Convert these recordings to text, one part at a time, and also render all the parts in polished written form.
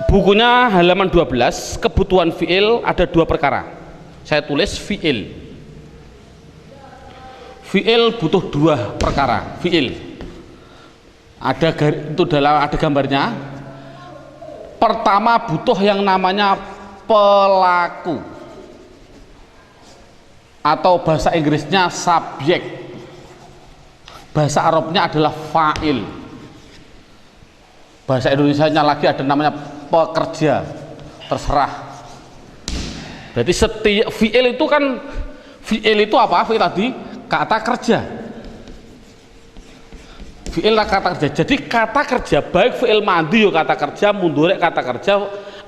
bukunya halaman 12, kebutuhan fi'il ada dua perkara. Saya tulis fi'il. Fi'il butuh dua perkara. Fi'il itu ada gambarnya. Pertama butuh yang namanya pelaku, atau bahasa Inggrisnya subjek, bahasa Arabnya adalah fa'il, bahasa Indonesianya lagi ada namanya pekerja, terserah. Berarti setiap fi'il itu kan, fi'il itu apa? Fi'il tadi kata kerja, fi'il kata kerja. Jadi kata kerja baik fi'il madhi kata kerja, mudhari kata kerja,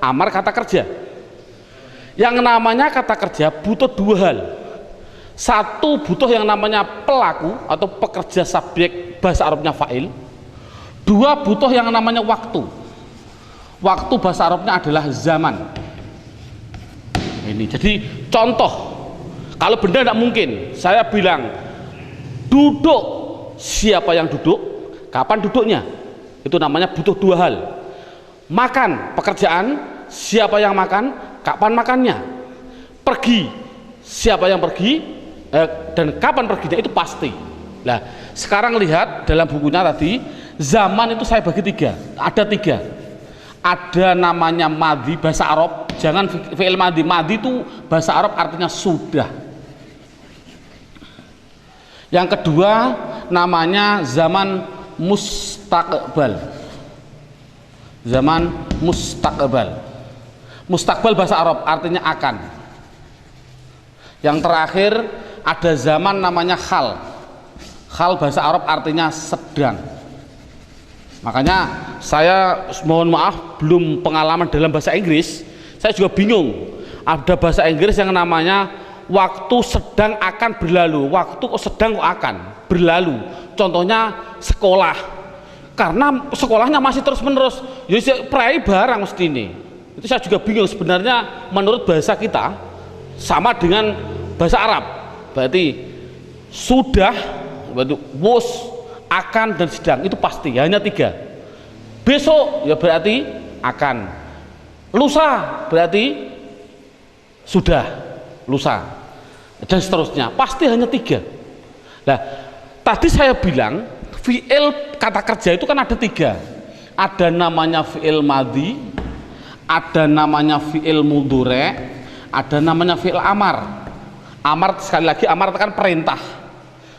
amar kata kerja. Yang namanya kata kerja butuh dua hal. Satu, butuh yang namanya pelaku atau pekerja subjek, bahasa Arabnya fa'il. Dua, butuh yang namanya waktu. Waktu bahasa Arabnya adalah zaman. Ini jadi contoh. Kalau benda tidak mungkin, saya bilang duduk, siapa yang duduk, kapan duduknya, itu namanya butuh dua hal. Makan, pekerjaan, siapa yang makan, kapan makannya. Pergi, siapa yang pergi, dan kapan perginya, itu pasti. Nah, sekarang lihat dalam bukunya tadi, zaman itu saya bagi tiga, ada tiga. Ada namanya madhi, bahasa Arab, jangan fi'il madhi. Madhi itu bahasa Arab artinya sudah. Yang kedua namanya zaman mustaqbal. Zaman mustaqbal. Mustaqbal bahasa Arab artinya akan. Yang terakhir ada zaman namanya hal. Hal bahasa Arab artinya sedang. Makanya saya mohon maaf belum pengalaman dalam bahasa Inggris. Saya juga bingung. Ada bahasa Inggris yang namanya waktu sedang akan berlalu. Waktu kok sedang kok akan berlalu. Contohnya sekolah. Karena sekolahnya masih terus menerus. Jadi prai barang mesti ini. Itu saya juga bingung sebenarnya menurut bahasa kita sama dengan bahasa Arab. Berarti sudah, berarti was, akan, dan sedang, itu pasti hanya tiga. Besok ya berarti akan, lusa berarti sudah, lusa, dan seterusnya, pasti hanya tiga. Nah, tadi saya bilang fi'il kata kerja itu kan ada tiga. Ada namanya fi'il madhi, ada namanya fi'il mudhari, ada namanya fi'il amar. Amar, sekali lagi, amar itu kan perintah.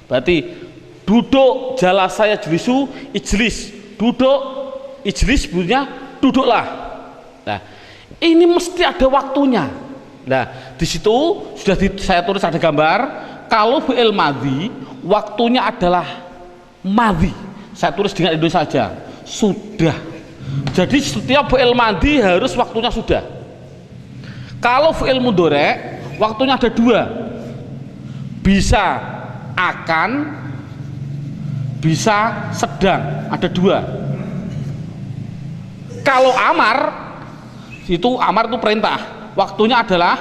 Berarti duduk, jalasa yajlisu, ijlis, duduk, ijlis bunyinya duduklah. Nah, ini mesti ada waktunya. Nah, di situ sudah saya tulis ada gambar. Kalau fi'il madhi waktunya adalah madhi. Saya tulis dengan Indonesia saja, sudah. Jadi setiap fi'il madhi harus waktunya sudah. Kalau fi'il mudhari waktunya ada dua. Bisa akan, bisa sedang, ada dua. Kalau amar itu perintah, waktunya adalah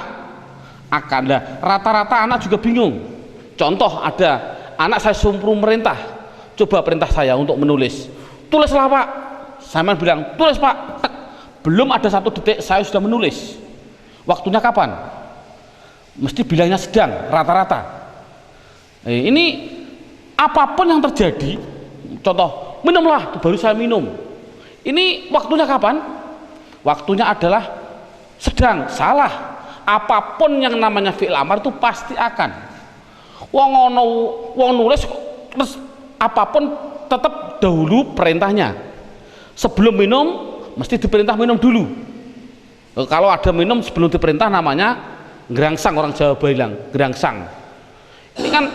akan. Nah, rata-rata anak juga bingung. Contoh, ada anak saya suruh merintah, coba perintah saya untuk menulis, tulislah pak. Saya bilang tulis pak. Belum ada satu detik saya sudah menulis. Waktunya kapan? Mesti bilangnya sedang, rata-rata. Ini apapun yang terjadi, contoh minumlah, baru saya minum, ini waktunya kapan? Waktunya adalah sedang. Salah. Apapun yang namanya fi'il amar itu pasti akan. Wong nulis terus apapun tetap dahulu perintahnya. Sebelum minum mesti diperintah minum dulu. Kalau ada minum sebelum diperintah namanya gerangsang, orang Jawa bilang gerangsang. Ini kan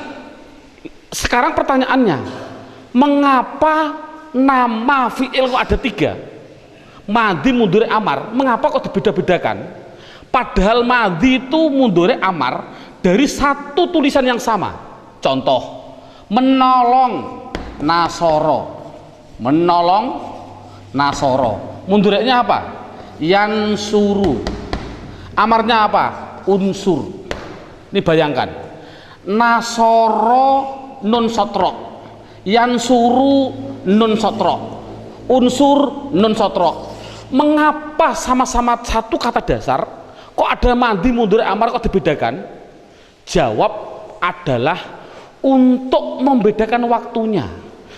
sekarang pertanyaannya, mengapa nama fi'il kok ada tiga? Madhi, mudhari, amar. Mengapa kok dibeda-bedakan? Padahal madhi itu mudhari, amar dari satu tulisan yang sama. Contoh, menolong, nasoro. Menolong, nasoro. Mudhari'nya apa? Yansuru. Amarnya apa? Unsur. Ini bayangkan, nasoro nun sotrok, yansuru nun sotrok, unsur nun sotrok. Mengapa sama-sama satu kata dasar kok ada madi mudhari amar kok dibedakan? Jawab adalah untuk membedakan waktunya.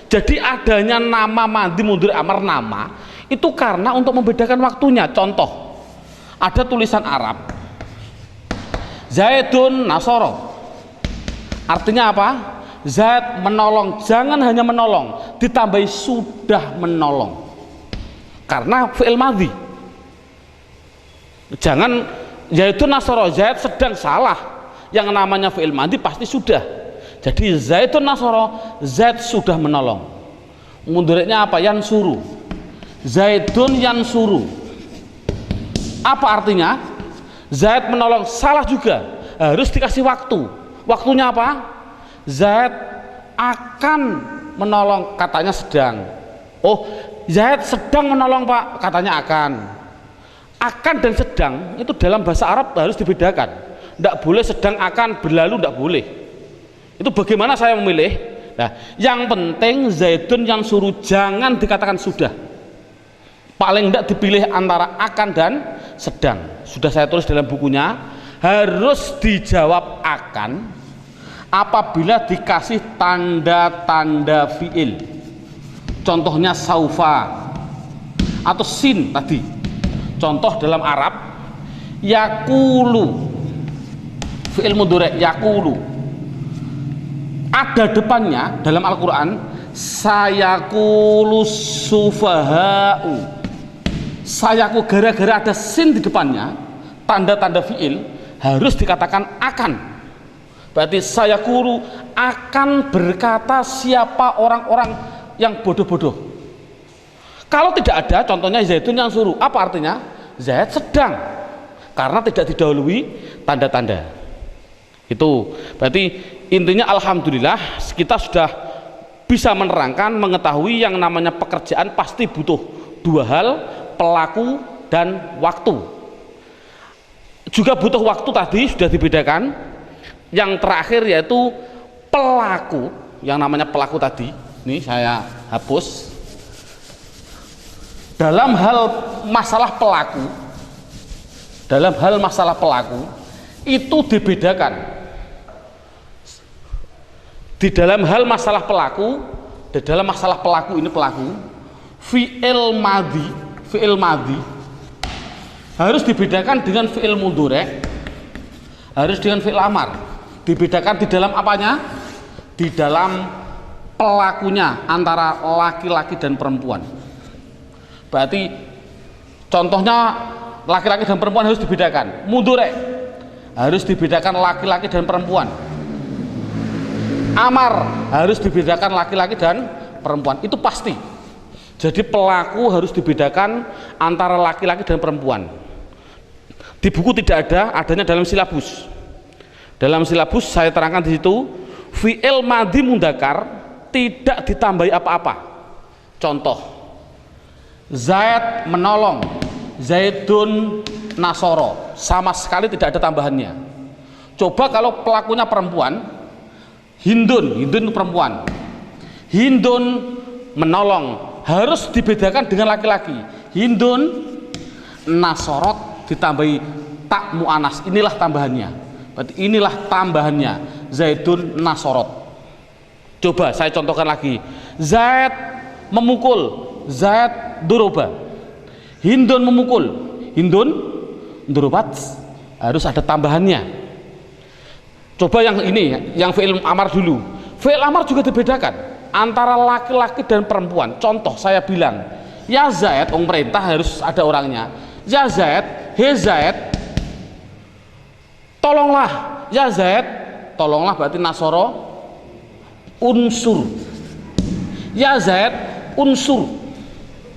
Jadi adanya nama madi mudhari amar nama itu karena untuk membedakan waktunya. Contoh, ada tulisan Arab Zaidun Nasoro, artinya apa? Zaid menolong. Jangan hanya menolong, ditambahi sudah menolong karena fi'il madhi. Jangan Zaidun Nasoro, Zaid sedang salah, yang namanya fi'il madhi pasti sudah. Jadi Zaidun Nasoro, Zaid sudah menolong. Mudhari'nya apa? Yansuru. Zaidun yansuru. Apa artinya? Zaid menolong. Salah juga, harus dikasih waktu. Waktunya apa? Zaid akan menolong, katanya sedang. Oh, Zaid sedang menolong Pak, katanya akan. Akan dan sedang itu dalam bahasa Arab harus dibedakan. Tidak boleh sedang akan berlalu, tidak boleh. Itu bagaimana saya memilih? Nah, yang penting Zaidun yang suruh, jangan dikatakan sudah. Paling tidak dipilih antara akan dan sedang. Sudah saya tulis dalam bukunya, harus dijawab akan apabila dikasih tanda-tanda fi'il. Contohnya saufa atau sin tadi. Contoh dalam Arab, yakulu, fi'il mudhari' yakulu, ada depannya dalam Al-Quran sayakulu sufaha'u. Sayaku, gara-gara ada sin di depannya, tanda-tanda fi'il, harus dikatakan akan. Berarti sayakulu, akan berkata siapa orang-orang yang bodoh-bodoh. Kalau tidak ada, contohnya Zaidun yang suruh, apa artinya? Zaid sedang, karena tidak didahului tanda-tanda. Itu berarti intinya alhamdulillah kita sudah bisa menerangkan, mengetahui yang namanya pekerjaan pasti butuh dua hal, pelaku dan waktu. Juga butuh waktu tadi sudah dibedakan. Yang terakhir yaitu pelaku, yang namanya pelaku tadi, ini saya hapus. Dalam hal masalah pelaku, itu dibedakan. Di dalam hal masalah pelaku, di dalam masalah pelaku ini pelaku, fi'il madhi harus dibedakan dengan fi'il mudhari', harus dengan fi'il amar. Dibedakan di dalam apanya? Di dalam pelakunya antara laki-laki dan perempuan. Berarti contohnya laki-laki dan perempuan harus dibedakan. Mudhari' harus dibedakan laki-laki dan perempuan. Amar harus dibedakan laki-laki dan perempuan. Itu pasti. Jadi pelaku harus dibedakan antara laki-laki dan perempuan. Di buku tidak ada, adanya dalam silabus. Dalam silabus saya terangkan di situ, fi'il madhi mudzakkar tidak ditambahi apa-apa. Contoh, Zaid menolong, Zaidun nasoro, sama sekali tidak ada tambahannya. Coba kalau pelakunya perempuan, Hindun perempuan, Hindun menolong, harus dibedakan dengan laki-laki. Hindun nasorot ditambahi tak mu'anas, inilah tambahannya. Berarti inilah tambahannya, Zaidun nasorot. Coba saya contohkan lagi, Zaid memukul, Zaid doroba. Hindun memukul, Hindun dorobat, harus ada tambahannya. Coba yang ini, yang fi'il amar dulu. Fi'il amar juga dibedakan antara laki-laki dan perempuan. Contoh saya bilang, ya Zaid, perintah harus ada orangnya. Ya Zaid, he Zaid, tolonglah. Ya Zaid, tolonglah berarti nasoro unsur. Ya Zaid unsur.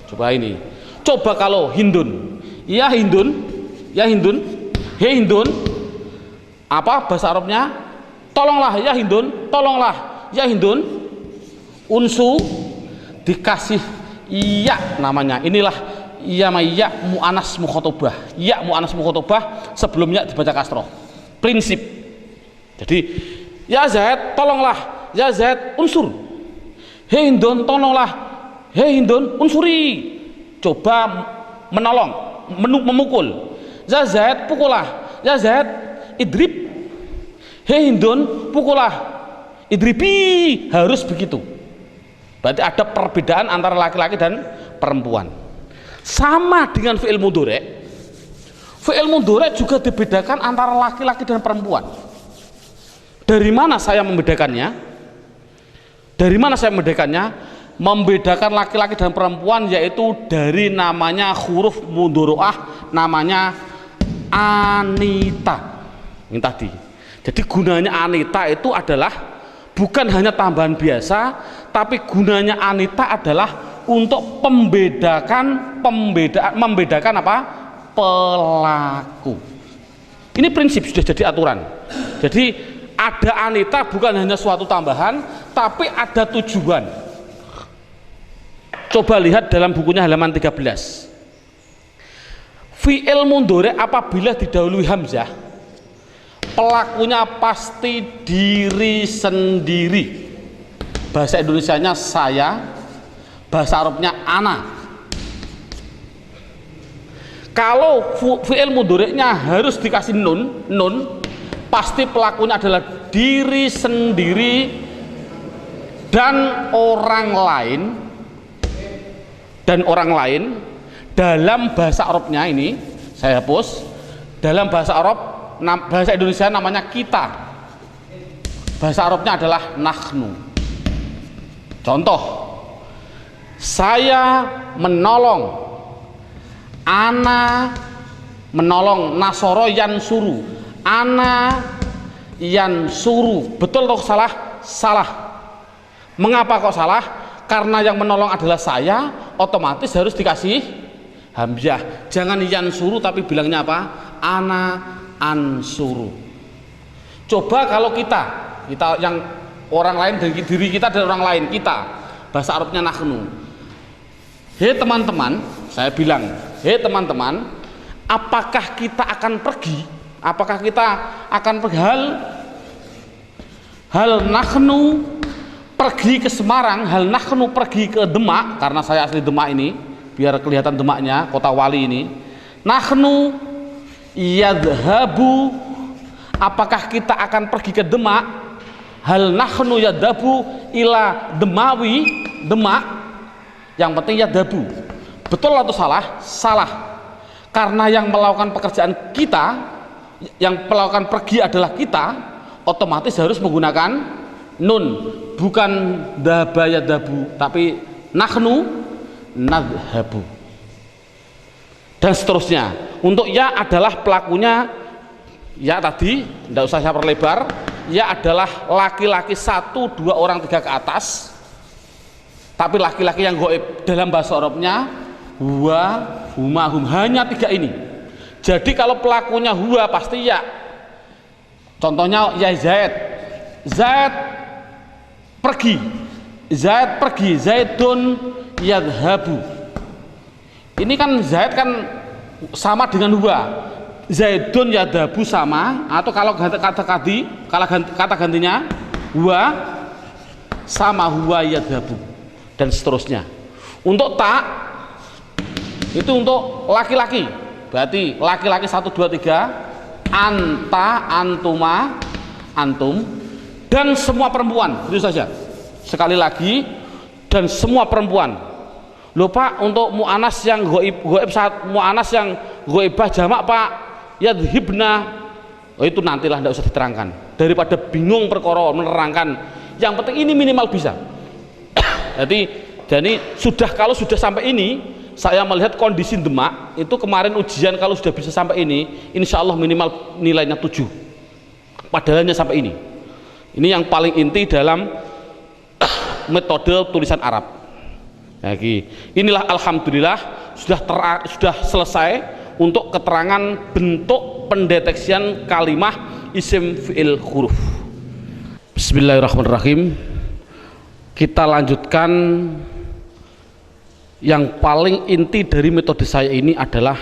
Coba ini. Coba kalau Hindun, ya Hindun, he Hindun, apa bahasa Arabnya? Tolonglah ya Hindun, tolonglah ya Hindun. Unsu dikasih iya namanya. Inilah iya mu'anas mukhotobah. Ya mu'anas mukhotobah sebelumnya dibaca kasroh. Prinsip. Jadi ya Zaid tolonglah, ya Zaid unsur. He Hindun tolonglah, he Hindun unsuri. Coba menolong, memukul. Ya Zaid, pukullah. Ya Zaid, idrib. Hei Hindun, pukullah. Idribi, harus begitu. Berarti ada perbedaan antara laki-laki dan perempuan. Sama dengan fi'il mudhari'. Fi'il mudhari' juga dibedakan antara laki-laki dan perempuan. Dari mana saya membedakannya? Dari mana saya membedakannya? Membedakan laki-laki dan perempuan yaitu dari namanya huruf mudhari'ah, namanya anita. Ini tadi. Jadi gunanya anita itu adalah bukan hanya tambahan biasa, tapi gunanya anita adalah untuk membedakan apa? Pelaku. Ini prinsip sudah jadi aturan. Jadi ada anita bukan hanya suatu tambahan, tapi ada tujuan. Coba lihat dalam bukunya halaman 13. Fi'il mudhari' apabila didahului hamzah, pelakunya pasti diri sendiri. Bahasa Indonesianya saya, bahasa Arabnya ana. Kalau fi'il mudhari'nya harus dikasih nun, pasti pelakunya adalah diri sendiri dan orang lain. Dalam bahasa Arabnya ini saya hapus. Dalam bahasa Arab, bahasa Indonesia namanya kita. Bahasa Arabnya adalah nahnu. Contoh, saya menolong, ana menolong, nasoro yansuru, ana yansuru. Betul atau salah? Salah. Mengapa kok salah? Karena yang menolong adalah saya, otomatis harus dikasih hamzah. Jangan yansuru tapi bilangnya apa? Ana ansuru. Coba kalau kita yang orang lain, dari diri kita dan orang lain, kita, bahasa Arabnya nahnu. Hei teman-teman, saya bilang, hei teman-teman, apakah kita akan pergi? Apakah kita akan pergi? Hal nahnu pergi ke Semarang, hal nahnu pergi ke Demak, karena saya asli Demak ini, biar kelihatan Demaknya, kota wali ini. Nahnu yadhabu, apakah kita akan pergi ke Demak? Hal nahnu yadhabu ila Demawi, Demak. Yang penting yadhabu. Betul atau salah? Salah. Karena yang melakukan pekerjaan kita, yang melakukan pergi adalah kita, otomatis harus menggunakan nun, bukan dhaba yadhabu, tapi nahnu nadhabu. Dan seterusnya. Untuk ya adalah pelakunya, ya tadi tidak usah saya perlebar, ya adalah laki-laki 1, 2 orang 3 ke atas, tapi laki-laki yang goib. Dalam bahasa Arabnya huwa, huma, hum, hanya 3 ini. Jadi kalau pelakunya huwa pasti ya. Contohnya ya Zaid, Zaid pergi, Zaid pergi, Zaidun yadhabu. Ini kan Zaid kan sama dengan huwa, Zaidun yadhabu sama, atau kalau kata gantinya huwa sama huwa yadhabu, dan seterusnya. Untuk tak itu untuk laki-laki, berarti laki-laki 1, 2, 3, anta, antuma, antum, dan semua perempuan. Itu saja. Sekali lagi, dan semua perempuan. Loh Pak, untuk mu'anas yang goib saat mu'anas yang goibah jamak Pak, yadhibna, oh itu nantilah, tidak usah diterangkan, daripada bingung perkara menerangkan. Yang penting ini minimal bisa. jadi kalau sudah sampai ini, saya melihat kondisi Demak itu kemarin ujian, kalau sudah bisa sampai ini, insya Allah minimal nilainya 7, padahalnya sampai ini. Ini yang paling inti dalam metode tulisan Arab. Lagi, inilah alhamdulillah sudah selesai untuk keterangan bentuk pendeteksian kalimah isim fi'il huruf. Bismillahirrahmanirrahim. Kita lanjutkan. Yang paling inti dari metode saya ini adalah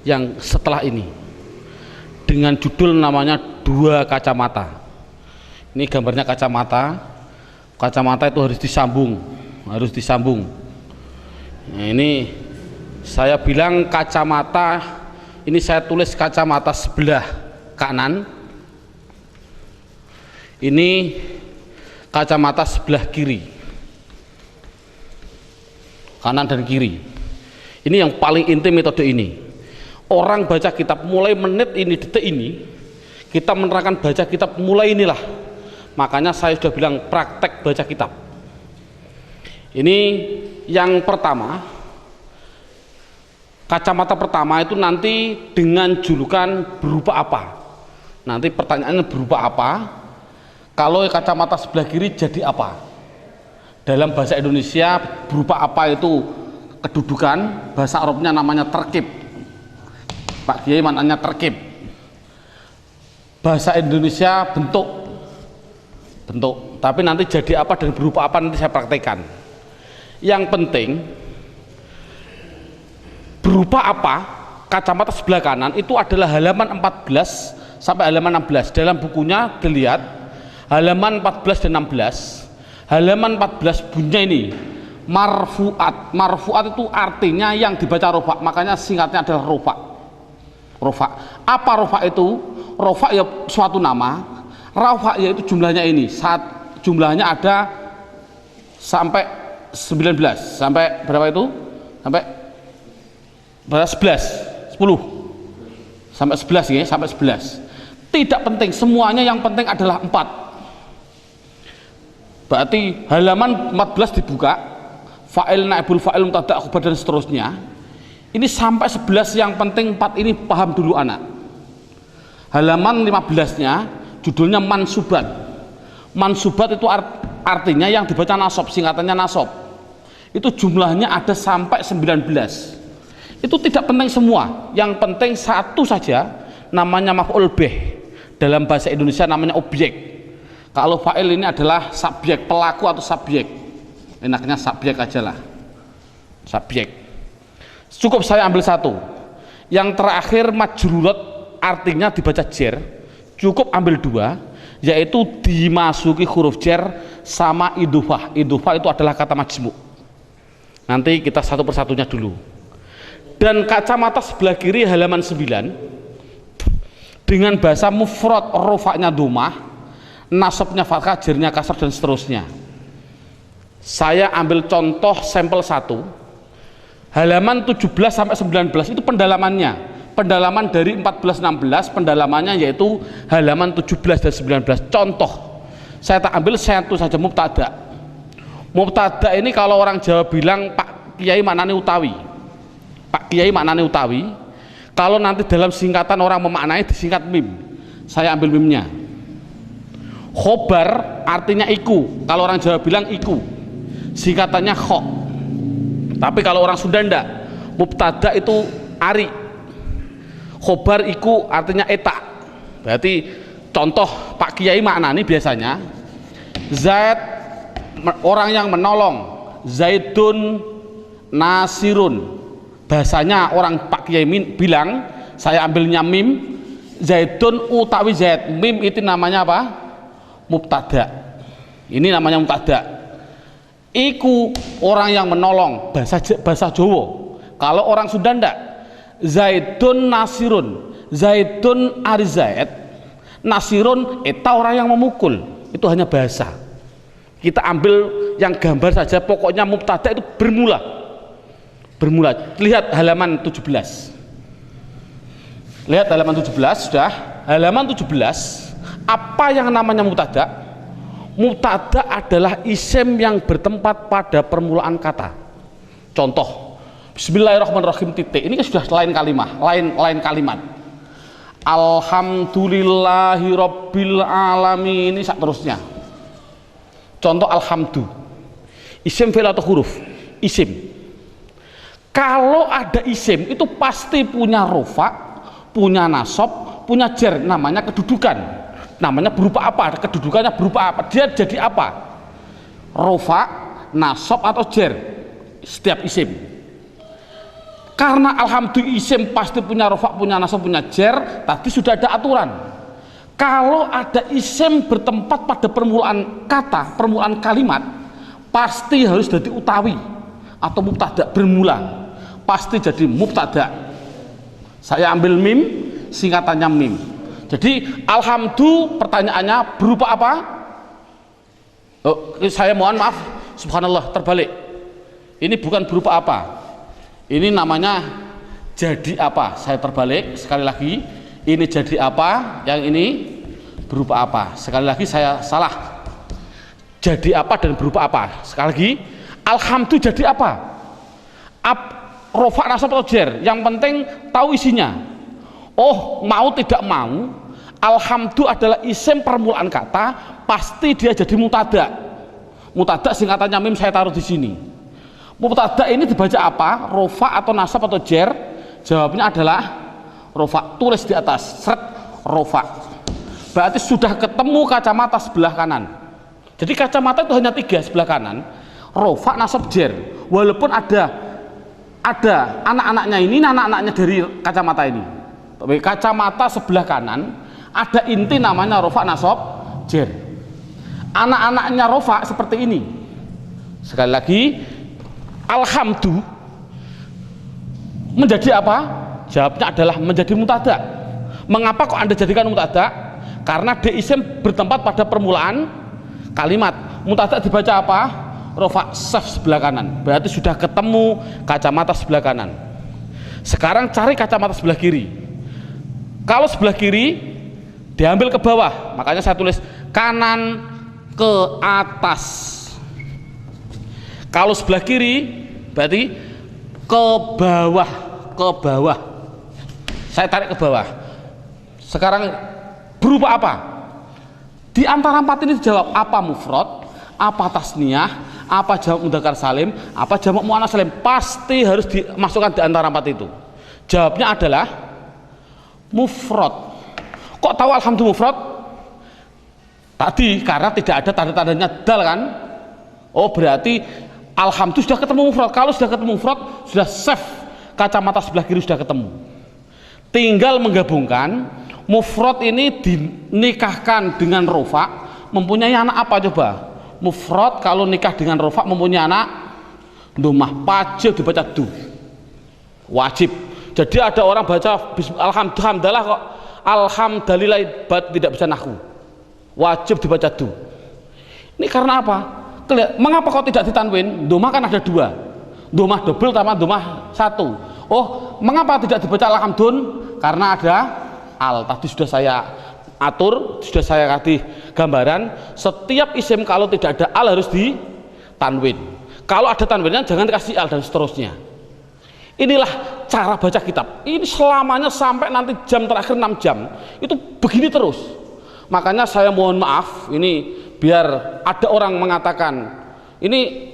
yang setelah ini, dengan judul namanya 2 kacamata. Ini gambarnya kacamata. Kacamata itu harus disambung. Nah, ini Saya bilang kacamata, ini saya tulis kacamata sebelah kanan, ini kacamata sebelah kiri, kanan dan kiri. Ini yang paling inti metode ini. Orang baca kitab mulai menit ini, detik ini, kita menerangkan baca kitab mulai inilah. Makanya saya sudah bilang praktek baca kitab. Ini yang pertama. Kacamata pertama itu nanti dengan julukan berupa apa? Nanti pertanyaannya berupa apa? Kalau kacamata sebelah kiri jadi apa? Dalam bahasa Indonesia berupa apa itu kedudukan, bahasa Arabnya namanya terkib. Pak Kiai maknanya terkib. Bahasa Indonesia bentuk. Tapi nanti jadi apa dan berupa apa nanti saya praktekkan. Yang penting berupa apa kacamata sebelah kanan itu adalah halaman 14 sampai halaman 16. Dalam bukunya dilihat halaman 14 dan 16. Halaman 14 bunyinya ini marfuat. Marfuat itu artinya yang dibaca rofa, makanya singkatnya adalah rofa. Rofa. Apa rofa itu? Rofa ya suatu nama. Rofa yaitu jumlahnya ini. Jumlahnya ada sampai 19. Sampai berapa itu? Sampai 11, 10 sampai 11 ya, sampai 11. Tidak penting, semuanya yang penting adalah 4. Berarti halaman 14 dibuka, fa'il, naibul fa'il, mubtada, khobar dan seterusnya. Ini sampai 11 yang penting 4 ini paham dulu anak. Halaman 15-nya judulnya mansubat. Mansubat itu artinya yang dibaca nasab, singkatannya nasab. Itu jumlahnya ada sampai 19. Itu tidak penting semua, yang penting satu saja, namanya maf'ul bih. Dalam bahasa Indonesia namanya objek. Kalau fa'il ini adalah subjek, pelaku atau subjek. Enaknya subjek aja lah, subjek. Cukup saya ambil satu. Yang terakhir majrurat artinya dibaca jer, cukup ambil 2, yaitu dimasuki huruf jer sama idufah. Idufah itu adalah kata majmu'. Nanti kita satu persatunya dulu. Dan kacamata sebelah kiri halaman 9 dengan bahasa mufrad, rofaknya domah, nasabnya fathah, jernya kasar dan seterusnya. Saya ambil contoh sampel 1 halaman 17 sampai 19 itu pendalamannya. Pendalaman dari 14-16 pendalamannya yaitu halaman 17 dan 19. Contoh saya tak ambil satu saja, mubtada. Mubtada ini kalau orang Jawa bilang Pak Kiai maknanya utawi. Pak Kiai maknanya utawi. Kalau nanti dalam singkatan orang memaknai disingkat mim. Saya ambil mimnya. Khobar artinya iku. Kalau orang Jawa bilang iku, singkatannya kho. Tapi kalau orang Sunda ndak. Mubtada itu ari. Khobar iku artinya eta. Berarti contoh Pak Kiai maknanya biasanya Zaid orang yang menolong, Zaidun nasirun. Bahasanya orang Pak Kiai bilang, saya ambilnya mim, Zaidun utawi Zaid. Mim itu namanya apa? Mubtada. Ini namanya mubtada. Iku orang yang menolong, bahasa Jawa. Kalau orang Sunda ndak, Zaidun nasirun. Zaidun ari Zaid, nasirun eta orang yang memukul. Itu hanya bahasa. Kita ambil yang gambar saja, pokoknya mubtada itu bermula. Lihat halaman 17. Lihat halaman 17 sudah. Halaman 17, apa yang namanya mubtada? Mubtada adalah isim yang bertempat pada permulaan kata. Contoh, Bismillahirrahmanirrahim titik. Ini kan sudah lain kalimat. Alhamdulillahirabbil alamin, ini seterusnya. Contoh alhamdu. Isim fi'il atau huruf? Isim. Kalau ada isim itu pasti punya rofa, punya nasab, punya jer, namanya kedudukan. Namanya berupa apa? Kedudukannya berupa apa? Dia jadi apa? Rofa, nasab atau jer. Setiap isim. Karena alhamdulillah isim pasti punya rofa, punya nasab, punya jer, tadi sudah ada aturan. Kalau ada isim bertempat pada permulaan kata, permulaan kalimat, pasti harus jadi utawi atau mubtada bermula. pasti jadi mubtada. Saya ambil mim, singkatannya mim. Jadi alhamdulillah pertanyaannya berupa apa? Oh, saya mohon maaf, subhanallah, terbalik. Ini bukan berupa apa, ini namanya jadi apa. Saya terbalik sekali lagi, ini jadi apa, yang ini berupa apa. Sekali lagi saya salah, jadi apa dan berupa apa. Sekali lagi, alhamdulillah jadi apa? Rofa nasab atau jer, yang penting tahu isinya. Oh, mau tidak mau, alhamdulillah adalah isim permulaan kata, pasti dia jadi mutada. Mutada singkatannya mim, saya taruh di sini. Mutada ini dibaca apa? Rofa atau nasab atau jer? Jawabnya adalah rofa. Tulis di atas, seret, rofa. Berarti sudah ketemu kacamata sebelah kanan. Jadi kacamata itu hanya 3 sebelah kanan. Rofa, nasab, jer. Walaupun ada anak-anaknya ini, anak-anaknya dari kacamata ini. Tapi kacamata sebelah kanan ada inti namanya rofa, nasab, jer. Anak-anaknya rofa seperti ini. Sekali lagi, alhamdulillah menjadi apa? Jawabnya adalah menjadi mutada. Mengapa kok Anda jadikan mutada? Karena dia isim bertempat pada permulaan kalimat. Mutada dibaca apa? Rofa saf sebelah kanan. Berarti sudah ketemu kacamata sebelah kanan. Sekarang cari kacamata sebelah kiri. Kalau sebelah kiri diambil ke bawah, makanya saya tulis kanan ke atas. Kalau sebelah kiri berarti ke bawah, ke bawah. Saya tarik ke bawah. Sekarang berupa apa? Di antara 4 ini dijawab apa mufrad, apa tasniyah, apa jamak mudzakkar salim, apa jamak muannats salim. Pasti harus dimasukkan di antara 4 itu. Jawabnya adalah mufrad. Kok tahu alhamdulillah mufrad? Tadi karena tidak ada tanda-tandanya dal kan? Oh, berarti alhamdulillah sudah ketemu mufrad. Kalau sudah ketemu mufrad, sudah safe. Kacamata sebelah kiri sudah ketemu. Tinggal menggabungkan. Mufrad ini dinikahkan dengan rofa, mempunyai anak apa coba? Mufrad kalau nikah dengan rofa mempunyai anak domah, wajib dibaca du, wajib. Jadi ada orang baca alhamdulillah kok alhamdulillah tidak bisa nahwu, wajib dibaca du. Ini karena apa? Mengapa kok tidak ditanwin? Domah kan ada 2, domah double sama domah 1. Oh, mengapa tidak dibaca alhamdulillah? Karena ada al. Tadi sudah saya atur, sudah saya kasih gambaran. Setiap isim kalau tidak ada al harus ditanwin. Kalau ada tanwinnya jangan kasih al dan seterusnya. Inilah cara baca kitab. Ini selamanya sampai nanti jam terakhir 6 jam itu begini terus. Makanya saya mohon maaf, ini biar ada orang mengatakan ini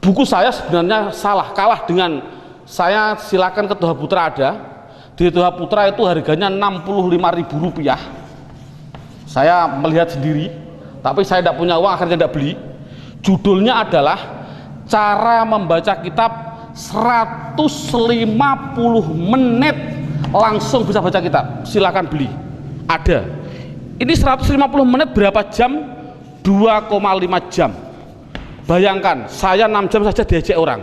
buku saya sebenarnya salah, kalah dengan saya. Silakan ke Toha Putra ada. Di Toha Putra itu harganya Rp65.000. Saya melihat sendiri, tapi saya tidak punya uang, akhirnya tidak beli. Judulnya adalah cara membaca kitab 150 menit langsung bisa baca kitab. Silakan beli, ada. Ini 150 menit berapa jam? 2,5 jam. Bayangkan saya 6 jam saja diajak orang.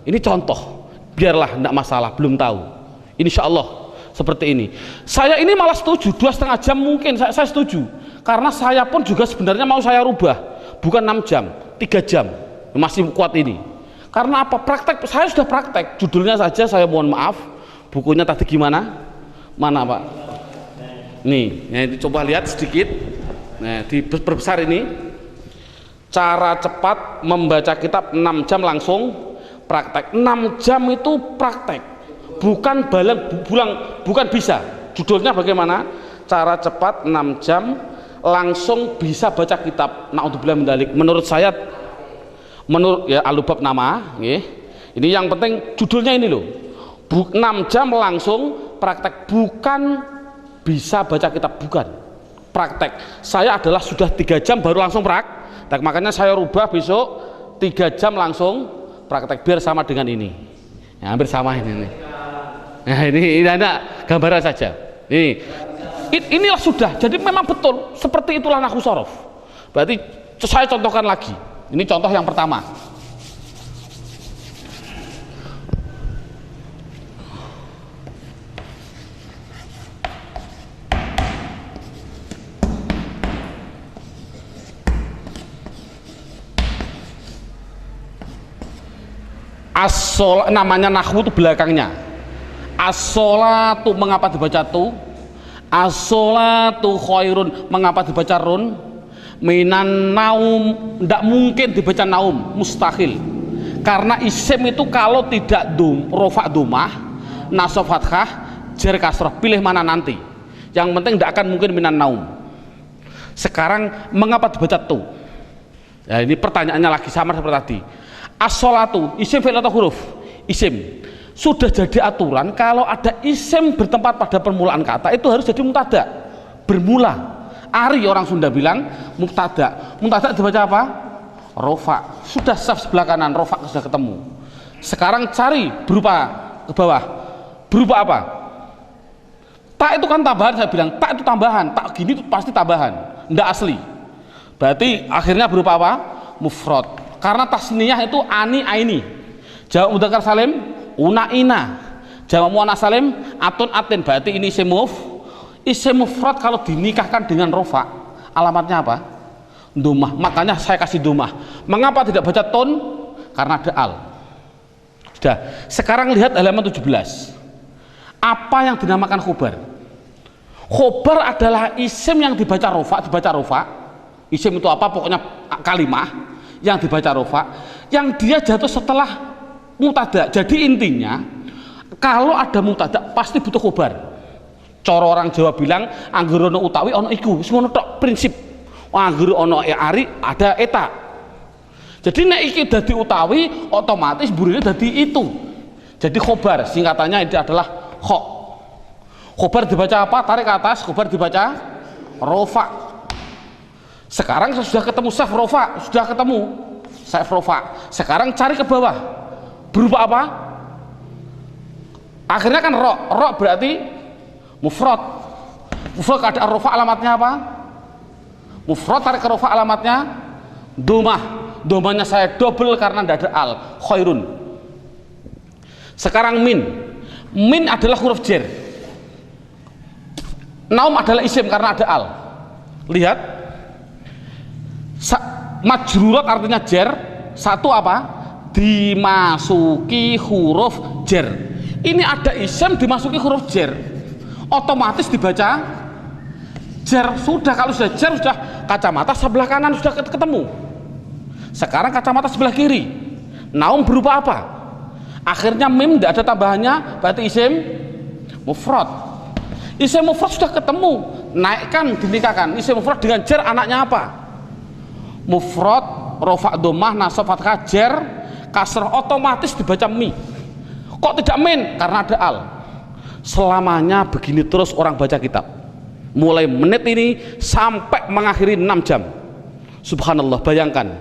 Ini contoh, biarlah tidak masalah, belum tahu. Insya Allah seperti ini. Saya ini malah setuju 2,5 jam mungkin saya setuju, karena saya pun juga sebenarnya mau saya rubah, bukan 6 jam, 3 jam masih kuat ini. Karena apa? Praktek, saya sudah praktek. Judulnya saja saya mohon maaf. Bukunya tadi gimana? Mana Pak? Nih, nah, coba lihat sedikit. Nah, diperbesar ini. Cara cepat membaca kitab 6 jam langsung praktek. 6 jam itu praktek. Bukan bukan bisa. Judulnya bagaimana? Cara cepat 6 jam langsung bisa baca kitab. Naudzubillah min dzalik. Menurut saya, menurut ya alubab nama, ini yang penting judulnya ini loh. 6 jam langsung praktek, bukan bisa baca kitab, bukan praktek. Saya adalah sudah 3 jam baru langsung praktek. Makanya saya rubah besok 3 jam langsung praktek biar sama dengan ini. Ya, hampir sama ini. Nah, ini ada gambaran saja. Inilah sudah. Jadi memang betul seperti itulah nahwu shorof. Berarti saya contohkan lagi. Ini contoh yang pertama. Namanya nahwu itu belakangnya. As-sholatu mengapa dibaca tu? As-sholatu khairun mengapa dibaca run? Minan naum tidak mungkin dibaca naum, mustahil. Karena isim itu kalau tidak rofa domah, nasab fathah, jar kasrah, pilih mana nanti. Yang penting tidak akan mungkin minan naum. Sekarang mengapa dibaca tu? Ya, ini pertanyaannya lagi sama seperti tadi. As-sholatu isim fi'il atau huruf? Isim. Sudah jadi aturan kalau ada isim bertempat pada permulaan kata itu harus jadi mubtada, bermula. Ari orang Sunda bilang mubtada. Mubtada dibaca apa? Rofa. Sudah saf sebelah kanan, rofa sudah ketemu. Sekarang cari berupa ke bawah. Berupa apa? Tak itu kan tambahan, saya bilang tak itu tambahan. Tak gini itu pasti tambahan, tidak asli. Berarti akhirnya berupa apa? Mufrad. Karena tasniyah itu ani aini. Jamak mudzakkar salim una ina. Jamak muannats salim atun atin. Berarti ini isim mufrad kalau dinikahkan dengan rofa alamatnya apa? Domah. Makanya saya kasih domah. Mengapa tidak baca ton? Karena ada al. Sudah. Sekarang lihat halaman 17. Apa yang dinamakan khobar? Khobar adalah isim yang dibaca rofa. Isim itu apa? Pokoknya kalimah yang dibaca rofa, yang dia jatuh setelah mubtada. Jadi intinya kalau ada mubtada pasti butuh khobar. Coro orang Jawa bilang anggur ono utawi ono iku, semua tok prinsip. Anggur ono ari ada eta. Jadi nek iki dadi utawi otomatis burine dadi itu. Jadi khobar singkatannya itu adalah kho. Khobar dibaca apa? Tarik ke atas. Khobar dibaca rofa. Sekarang sudah ketemu saf rofa, sudah ketemu saf rofa. Sekarang cari ke bawah. Berupa apa? Akhirnya kan ro berarti mufrad. Mufrad keadaan rofa alamatnya apa? Mufrad tarik ke rofa alamatnya domah. Domahnya saya double karena tidak ada al. Khairun. Sekarang min. Min adalah huruf jar. Naum adalah isim karena ada al. Lihat. Majrurat artinya jar. Satu apa? Dimasuki huruf jar. Ini ada isim dimasuki huruf jar, otomatis dibaca jar. Sudah, kalau sudah jar, sudah kacamata sebelah kanan sudah ketemu. Sekarang kacamata sebelah kiri. Naum berupa apa? Akhirnya mim tidak ada tambahannya, berarti isim mufrad. Isim mufrad sudah ketemu, naikkan, dinikahkan. Isim mufrad dengan jar anaknya apa? Mufrad, rofa domah, nasab fathah, jar, kasrah, otomatis dibaca mi. Kok tidak min? Karena ada al. Selamanya begini terus orang baca kitab, mulai menit ini sampai mengakhiri 6 jam. Subhanallah, bayangkan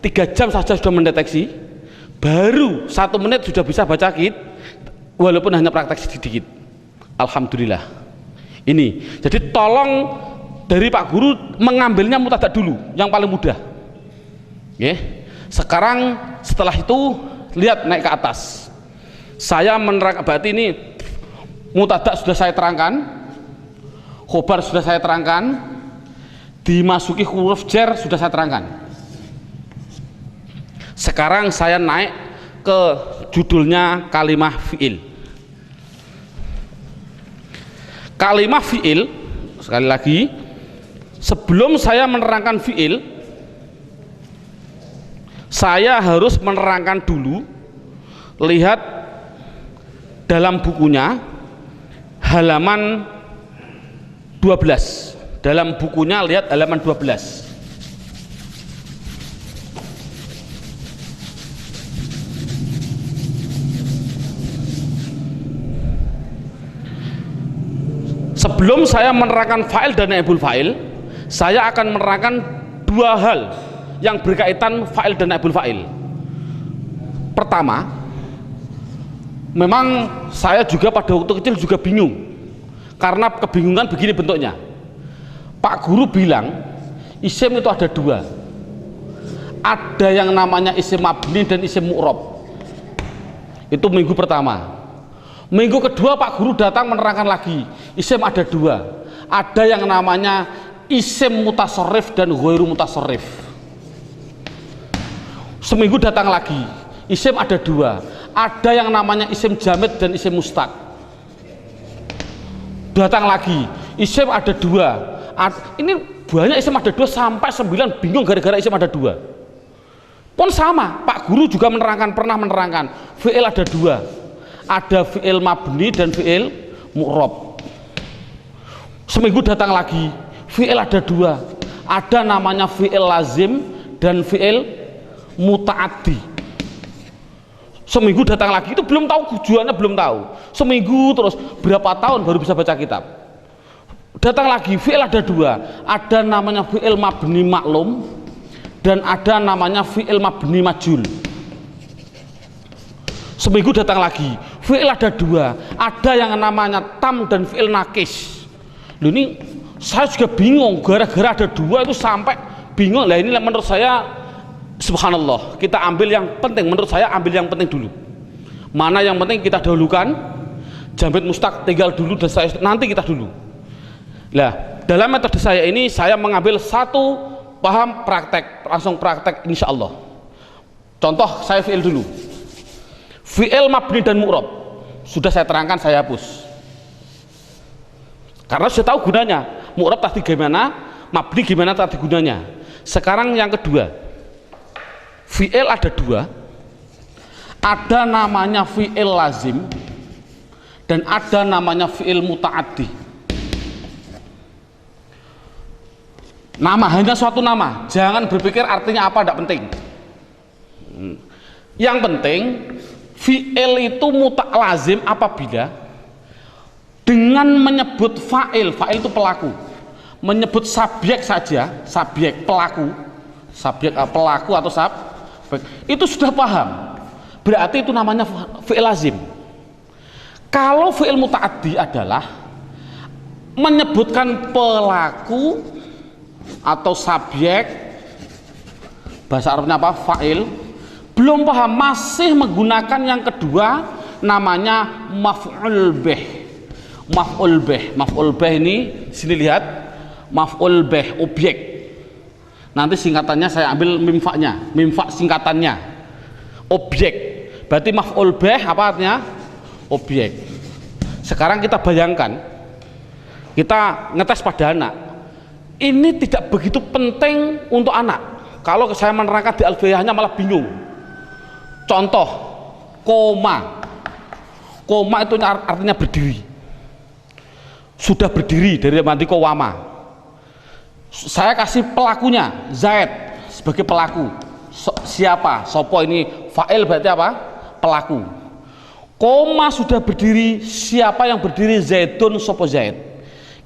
3 jam saja sudah mendeteksi, baru 1 menit sudah bisa baca kitab, walaupun hanya praktek sedikit. Alhamdulillah. Ini jadi tolong dari Pak Guru mengambilnya mubtada dulu, yang paling mudah. Sekarang setelah itu lihat naik ke atas. Saya menerangkan, berarti ini mubtada sudah saya terangkan, khobar sudah saya terangkan, dimasuki huruf jar sudah saya terangkan. Sekarang saya naik ke judulnya kalimah fi'il. Kalimah fi'il, sekali lagi, sebelum saya menerangkan fi'il, saya harus menerangkan dulu. Lihat dalam bukunya halaman 12. Dalam bukunya lihat halaman 12. Sebelum saya menerangkan fa'il dan naibul fa'il, saya akan menerangkan 2 hal yang berkaitan fa'il dan naibul fa'il. Pertama, memang saya juga pada waktu kecil juga bingung, karena kebingungan begini bentuknya. Pak Guru bilang isim itu ada 2, ada yang namanya isim mabni dan isim mu'rob. Itu minggu pertama. Minggu kedua Pak Guru datang menerangkan lagi, isim ada 2, ada yang namanya isim mutasarrif dan ghairu mutasarrif. Seminggu datang lagi, isim ada 2, ada yang namanya isim jamid dan isim mustaq. Datang lagi, isim ada dua. Ini banyak isim ada dua sampai 9, bingung gara-gara isim ada dua. Pun sama, Pak Guru juga pernah menerangkan, fi'il ada dua. Ada fi'il mabni dan fi'il mu'rob. Seminggu datang lagi, fi'il ada dua. Ada namanya fi'il lazim dan fi'il muta'addi. Seminggu datang lagi, itu belum tahu tujuannya, belum tahu. Seminggu terus, berapa tahun baru bisa baca kitab. Datang lagi, fi'il ada dua. Ada namanya fi'il mabni maklum dan ada namanya fi'il mabni majul. Seminggu datang lagi, fi'il ada dua. Ada yang namanya tam dan fi'il nakis. Loh, ini saya juga bingung, gara-gara ada dua itu sampai bingung. Lah ini menurut saya subhanallah, kita ambil yang penting. Menurut saya ambil yang penting dulu. Mana yang penting kita dahulukan, jamid mustaq tinggal dulu dan nanti kita dulu. Nah, dalam metode saya ini saya mengambil satu paham praktek, langsung praktek insya Allah. Contoh saya fi'il dulu. Fi'il mabni dan mu'rob sudah saya terangkan, saya hapus karena sudah tahu gunanya. Mu'rob tadi gimana, mabni gimana tadi gunanya. Sekarang yang kedua, fi'il ada dua. Ada namanya fi'il lazim dan ada namanya fi'il muta'addi. Nama, hanya suatu nama, jangan berpikir artinya apa, tidak penting. Yang penting fi'il itu lazim apabila dengan menyebut fa'il, fa'il itu pelaku, menyebut subjek saja, subjek pelaku, subjek pelaku atau itu sudah paham, berarti itu namanya fi'il lazim. Kalau fi'il muta'addi adalah menyebutkan pelaku atau subjek, bahasa Arabnya apa, fa'il, belum paham, masih menggunakan yang kedua namanya maf'ul bih. Maf'ul bih, maf'ul bih ini sini lihat, maf'ul bih objek. Nanti singkatannya saya ambil mimfaknya, mimfak singkatannya objek. Berarti maf'ul bih apa artinya? Objek. Sekarang kita bayangkan, kita ngetes pada anak. Ini tidak begitu penting untuk anak. Kalau saya menerangkan di alfiyahnya malah bingung. Contoh, koma. Koma itu artinya berdiri. Sudah berdiri dari mati kowama. Saya kasih pelakunya, Zaid sebagai pelaku. Siapa? Sopo ini fa'il berarti apa? Pelaku. Koma sudah berdiri, siapa yang berdiri? Zaidun, sopo Zaid.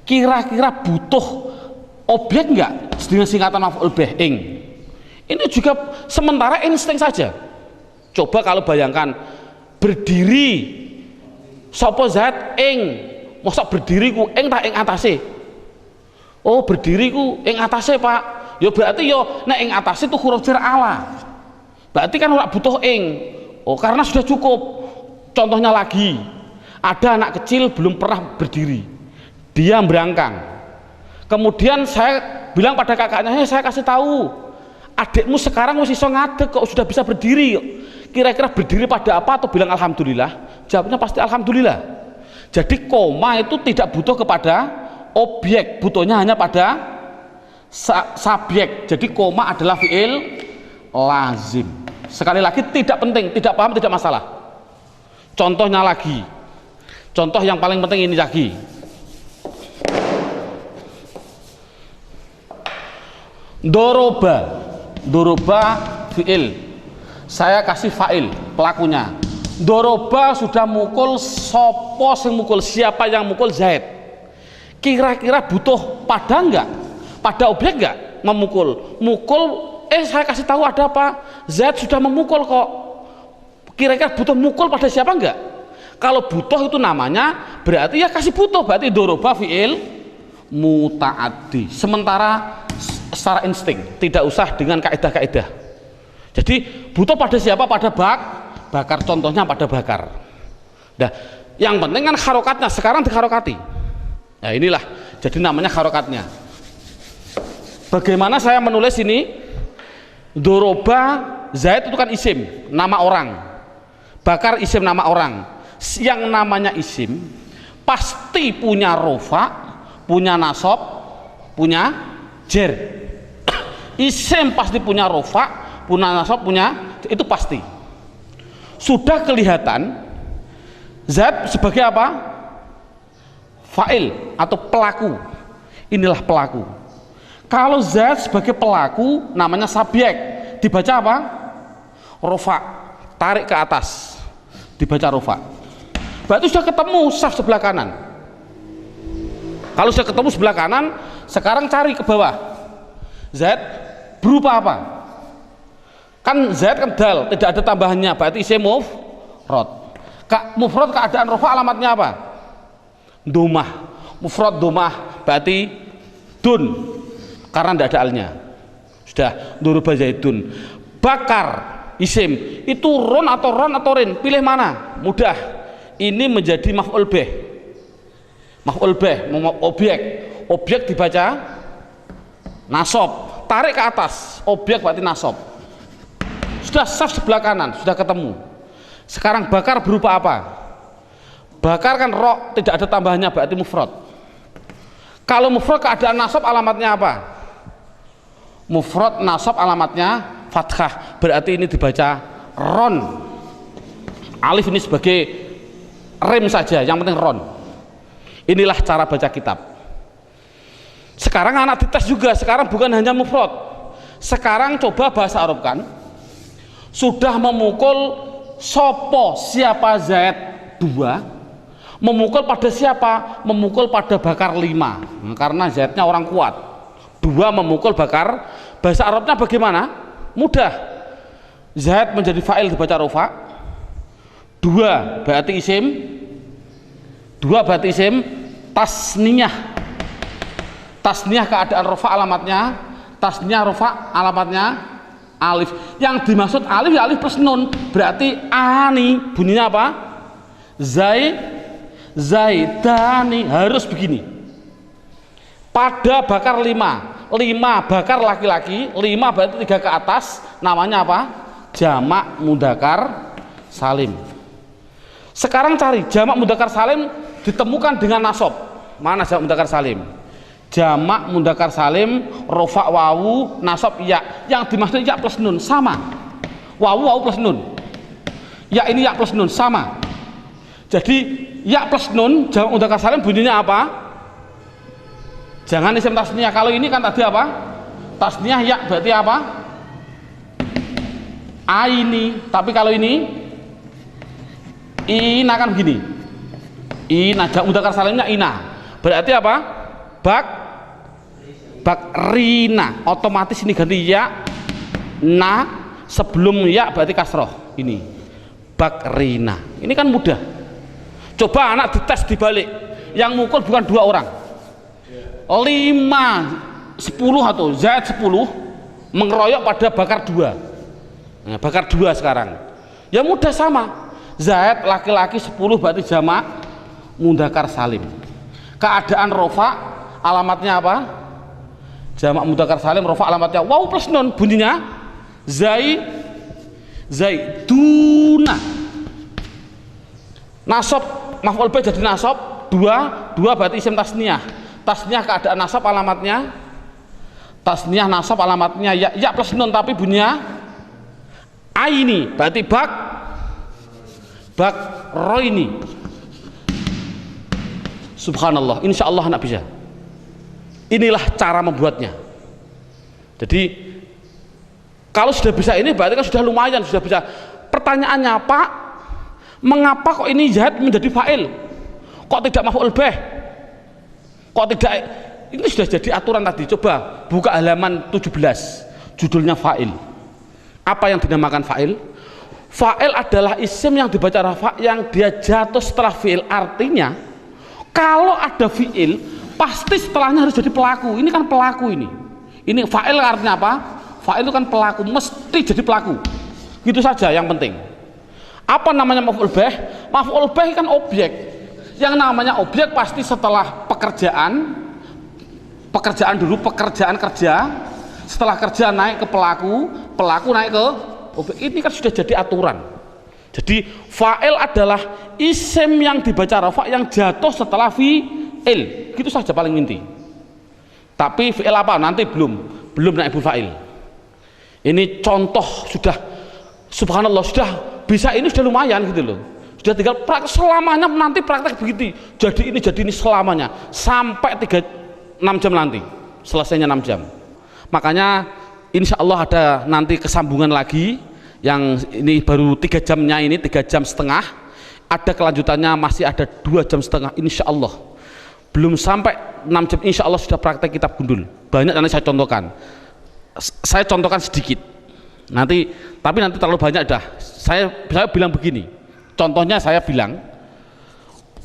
Kira-kira butuh objek enggak dengan singkatan maf'ul bih ing? Ini juga sementara insting saja. Coba kalau bayangkan berdiri sopo Zaid ing, masa berdiri ku ing tak ing atase? Oh, berdiri ku ing atase, Pak. Ya berarti yo nek ing atase itu huruf jar ala. Berarti kan ora butuh ing. Oh, karena sudah cukup. Contohnya lagi, ada anak kecil belum pernah berdiri. Dia berangkang. Kemudian saya bilang pada kakaknya, saya kasih tahu, adikmu sekarang masih iso ngadeg kok, sudah bisa berdiri. Kira-kira berdiri pada apa? Atau bilang alhamdulillah? Jawabnya pasti alhamdulillah. Jadi koma itu tidak butuh kepada objek, butuhnya hanya pada subjek. Jadi koma adalah fi'il lazim. Sekali lagi tidak penting, tidak paham tidak masalah. Contohnya lagi, contoh yang paling penting ini lagi. Doroba, doroba fi'il, saya kasih fa'il pelakunya. Doroba sudah mukul, sopo sing mukul, siapa yang mukul? Zaid. Kira-kira butuh pada enggak? Pada objek enggak? Memukul, mukul, saya kasih tahu ada apa? Zaid sudah memukul kok. Kira-kira butuh mukul pada siapa enggak? Kalau butuh itu namanya berarti ya kasih butuh, berarti doroba fi'il muta'addi. Sementara secara insting, tidak usah dengan kaidah-kaidah. Jadi butuh pada siapa? Pada bakar, contohnya pada bakar. Nah, yang penting kan harokatnya, sekarang diharokati. Nah inilah, jadi namanya harokatnya. Bagaimana saya menulis ini? Doroba, Zaid itu kan isim, nama orang. Bakar isim nama orang. Yang namanya isim pasti punya rofa, punya nasab, punya jer. Isim pasti punya rofa, punya nasab, punya, itu pasti. Sudah kelihatan zat sebagai apa? Fa'il atau pelaku. Inilah pelaku. Kalau zat sebagai pelaku namanya subjek, dibaca apa? Rofa, tarik ke atas, dibaca rofa. Berarti sudah ketemu saf sebelah kanan. Kalau sudah ketemu sebelah kanan, sekarang cari ke bawah. Z berupa apa? Kan Z kan dal, tidak ada tambahannya, berarti isim mufrad. Mufrad keadaan rofa alamatnya apa? Domah. Mufrad domah berarti dun, karena tidak ada alnya. Sudah, duruba zaidun. Bakar isim itu ron atau rin, pilih mana? Mudah. Ini menjadi maf'ul bih. Maf'ul bih, objek dibaca nasab, tarik ke atas, objek berarti nasab. Sudah saf sebelah kanan, sudah ketemu. Sekarang bakar berupa apa? Bakar kan ro, tidak ada tambahannya, berarti mufrad. Kalau mufrad keadaan nasab alamatnya apa? Mufrad nasab alamatnya fathah, berarti ini dibaca ron. Alif ini sebagai rem saja, yang penting ron. Inilah cara baca kitab. Sekarang anak dites juga, sekarang bukan hanya mufrad. Sekarang coba bahasa Arab kan. Sudah memukul sopo, siapa zaid 2, memukul pada siapa? Memukul pada bakar 5. Karena zaidnya orang kuat. 2 memukul bakar, bahasa Arabnya bagaimana? Mudah. Zaid menjadi fa'il dibaca rofa. 2 berarti isim, 2 berarti isim tasniyah. Tasniyah keadaan rofa alamatnya, tasniyah rofa alamatnya alif. Yang dimaksud alif ya alif plus nun, berarti ani bunyinya apa? Zaidani, harus begini. Pada bakar 5 bakar laki-laki, 5 berarti 3 ke atas, namanya apa? Jamak mudzakkar salim. Sekarang cari jamak mudzakkar salim ditemukan dengan nasab. Mana jamak mudzakkar salim? Jamak mudzakkar salim rofa wawu nasab ya. Yang dimaksud ya plus nun, sama. Wawu plus nun. Ya ini ya plus nun, sama. Jadi ya plus nun jamak mudzakkar salim bunyinya apa? Jangan isim tasniyah. Kalau ini kan tadi apa? Tasniyah ya berarti apa? Aini. Tapi kalau ini ina kan begini. Ina, jamak mudzakkar salimnya ina. Berarti apa? Bakrina. Otomatis ini ganti ya. Na sebelum ya berarti kasroh. Ini bakrina. Ini kan mudah. Coba anak dites dibalik. Yang mukul bukan 2 orang. 5, 10 atau zaid 10 mengeroyok pada bakar 2. Nah, bakar 2 sekarang. Ya mudah sama. Zaid laki-laki 10 berarti jamak mudzakkar salim. Keadaan rofa alamatnya apa? Jamak mudzakkar salim rofa alamatnya wawu plus nun, bunyinya zaiduna. Nasab maf'ul bih jadi nasab 2 berarti isim tasniyah. Tasniyah keadaan nasab alamatnya tasniyah nasab alamatnya ya plus nun tapi bunyinya aini berarti roini. Subhanallah, insya Allah anak bisa. Inilah cara membuatnya. Jadi kalau sudah bisa ini berarti kan sudah lumayan, sudah bisa. Pertanyaannya Pak, mengapa kok ini zaid menjadi fa'il? Kok tidak maf'ul bih? Kok tidak? Ini sudah jadi aturan tadi. Coba buka halaman 17, judulnya fa'il. Apa yang dinamakan fa'il? Fa'il adalah isim yang dibaca rafa yang dia jatuh setelah fi'il. Artinya kalau ada fi'il pasti setelahnya harus jadi pelaku. Ini kan pelaku ini. Ini fa'il artinya apa? Fa'il itu kan pelaku, mesti jadi pelaku. Gitu saja yang penting. Apa namanya maf'ul bih? Maf'ul bih kan objek. Yang namanya objek pasti setelah pekerjaan dulu, pekerjaan kerja, setelah kerja naik ke pelaku naik ke objek. Ini kan sudah jadi aturan. Jadi Fa'il adalah isim yang dibaca rafa yang jatuh setelah fi'il, gitu saja paling inti. Tapi fi'il apa nanti belum naibul fa'il. Ini contoh sudah, subhanallah, sudah bisa, ini sudah lumayan gitu loh. Sudah tinggal praktek selamanya, nanti praktek begitu, jadi ini selamanya sampai 6 jam nanti, selesainya 6 jam. Makanya insya Allah ada nanti kesambungan lagi, yang ini baru 3 jamnya, ini 3 jam setengah, ada kelanjutannya masih ada 2 jam setengah insya Allah. Belum sampai 6 jam insya Allah sudah praktek kitab gundul. Banyak nanti saya contohkan sedikit nanti, tapi nanti terlalu banyak dah. Saya bilang begini, contohnya saya bilang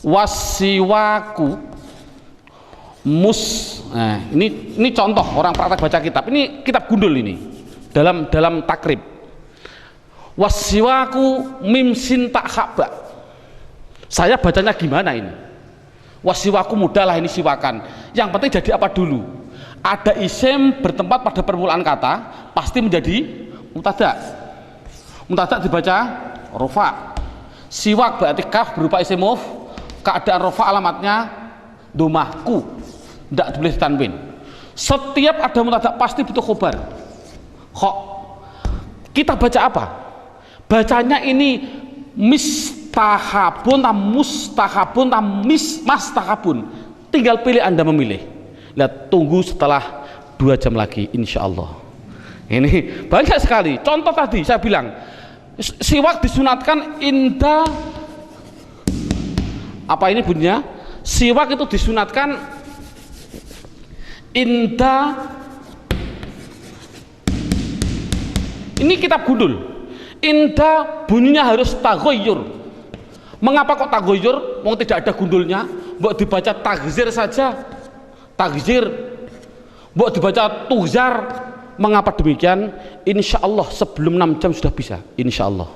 wasiwaku nah, ini contoh orang praktek baca kitab, ini kitab gundul ini dalam takrib. Wasiwaku mim sin tak haba, saya bacanya gimana ini? Wasiwaku mudah lah, ini siwakan, yang penting jadi apa dulu? Ada isim bertempat pada permulaan kata pasti menjadi mubtada. Mubtada dibaca rofa. Siwak berarti kaf berupa isim muf, keadaan rofa alamatnya domahku, tidak boleh tanwin. Setiap ada mubtada pasti butuh khobar. Kita baca apa? Bacanya ini mistahabun, mustahabun, mastahabun. Tinggal pilih, Anda memilih. Lihat, tunggu setelah 2 jam lagi insya Allah. Ini banyak sekali contoh. Tadi saya bilang siwak disunatkan inda, apa ini bunyinya? Siwak itu disunatkan inda, ini kitab gundul, inda bunyinya harus taghayyur. Mengapa kok taghayyur? Mau tidak ada gundulnya, mau dibaca tagzir saja, tagzir, buat dibaca tuhzar. Mengapa demikian? Insya Allah sebelum 6 jam sudah bisa, insya Allah,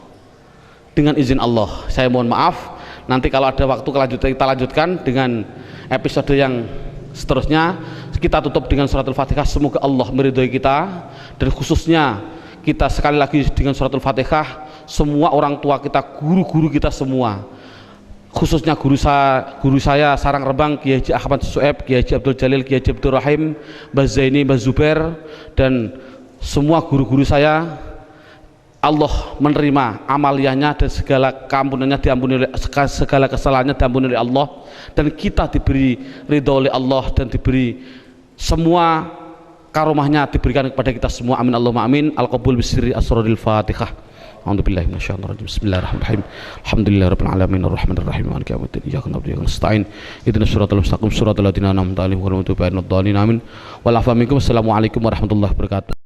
dengan izin Allah. Saya mohon maaf, nanti kalau ada waktu kita lanjutkan dengan episode yang seterusnya. Kita tutup dengan suratul Fatihah. Semoga Allah meridhoi kita, dan khususnya kita sekali lagi dengan suratul Fatihah, semua orang tua kita, guru-guru kita semua, khususnya guru saya Sarang Rembang, Kiai Haji Ahmad Su'eb, Kiai Haji Abdul Jalil, Kiai Haji Abdul Rahim, Mbah Zaini, Mbah Zubair, dan semua guru-guru saya, Allah menerima amaliyahnya dan segala keampunannya diampuni oleh, segala kesalahannya diampuni oleh Allah, dan kita diberi ridho oleh Allah, dan diberi semua karomahnya diberikan kepada kita semua. Amin Allahumma amin. Al-qabul bisirri asraril Fatihah. A'udzubillahi minasyaitonirrajim. Bismillahirrahmanirrahim. Alhamdulillahirabbil alamin arrahmanir rahim maliki yaumiddin. Iyyaka na'budu wa iyyaka nasta'in. Ihdinas siratal mustaqim siratal ladzina an'amta 'alaihim ghairil maghdubi 'alaihim waladdallin. Amin. Wal 'afwa minkum. Assalamualaikum warahmatullahi wabarakatuh.